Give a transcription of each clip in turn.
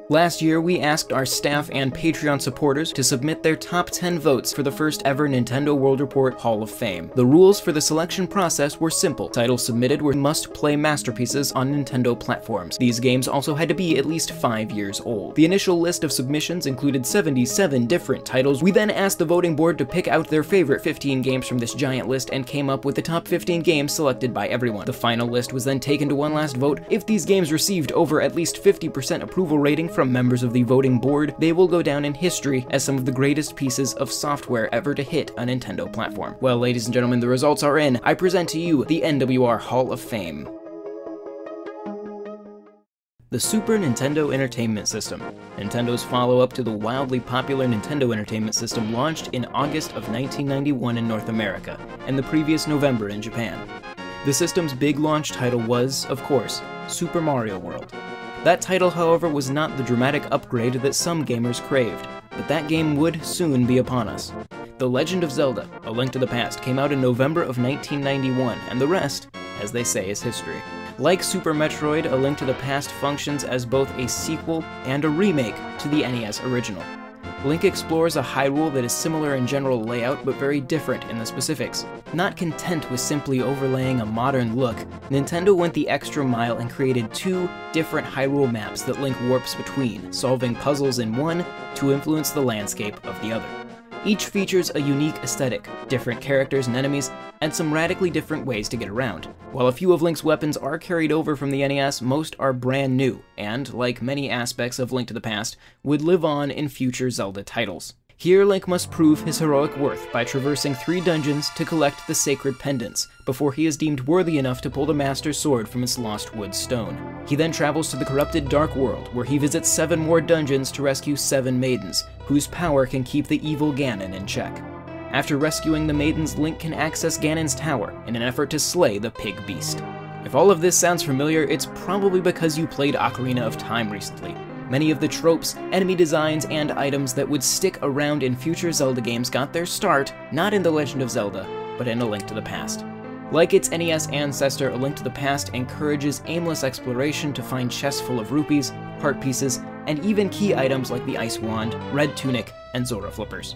Last year, we asked our staff and Patreon supporters to submit their top 10 votes for the first ever Nintendo World Report Hall of Fame. The rules for the selection process were simple. Titles submitted were must-play masterpieces on Nintendo platforms. These games also had to be at least 5 years old. The initial list of submissions included 77 different titles. We then asked the voting board to pick out their favorite 15 games from this giant list and came up with the top 15 games selected by everyone. The final list was then taken to one last vote. If these games received over at least 50% approval rating from members of the voting board, they will go down in history as some of the greatest pieces of software ever to hit a Nintendo platform. Well, ladies and gentlemen, the results are in. I present to you the NWR Hall of Fame. The Super Nintendo Entertainment System, Nintendo's follow-up to the wildly popular Nintendo Entertainment System, launched in August of 1991 in North America, and the previous November in Japan. The system's big launch title was, of course, Super Mario World. That title, however, was not the dramatic upgrade that some gamers craved, but that game would soon be upon us. The Legend of Zelda: A Link to the Past came out in November of 1991, and the rest, as they say, is history. Like Super Metroid, A Link to the Past functions as both a sequel and a remake to the NES original. Link explores a Hyrule that is similar in general layout, but very different in the specifics. Not content with simply overlaying a modern look, Nintendo went the extra mile and created 2 different Hyrule maps that Link warps between, solving puzzles in one to influence the landscape of the other. Each features a unique aesthetic, different characters and enemies, and some radically different ways to get around. While a few of Link's weapons are carried over from the NES, most are brand new, and, like many aspects of Link to the Past, would live on in future Zelda titles. Here, Link must prove his heroic worth by traversing 3 dungeons to collect the sacred pendants, before he is deemed worthy enough to pull the Master Sword from its lost wood stone. He then travels to the corrupted Dark World, where he visits 7 more dungeons to rescue 7 maidens, whose power can keep the evil Ganon in check. After rescuing the maidens, Link can access Ganon's tower in an effort to slay the Pig Beast. If all of this sounds familiar, it's probably because you played Ocarina of Time recently. Many of the tropes, enemy designs, and items that would stick around in future Zelda games got their start not in The Legend of Zelda, but in A Link to the Past. Like its NES ancestor, A Link to the Past encourages aimless exploration to find chests full of rupees, heart pieces, and even key items like the Ice Wand, Red Tunic, and Zora Flippers.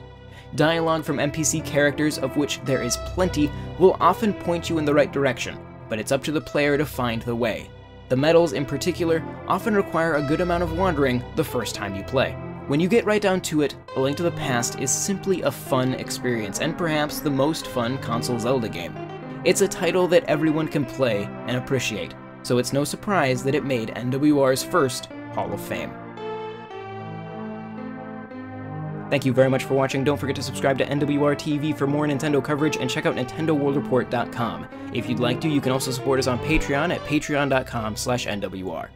Dialogue from NPC characters, of which there is plenty, will often point you in the right direction, but it's up to the player to find the way. The medals, in particular, often require a good amount of wandering the first time you play. When you get right down to it, A Link to the Past is simply a fun experience, and perhaps the most fun console Zelda game. It's a title that everyone can play and appreciate, so it's no surprise that it made NWR's first Hall of Fame. Thank you very much for watching. Don't forget to subscribe to NWR TV for more Nintendo coverage, and check out NintendoWorldReport.com. If you'd like to, you can also support us on Patreon at patreon.com/NWR.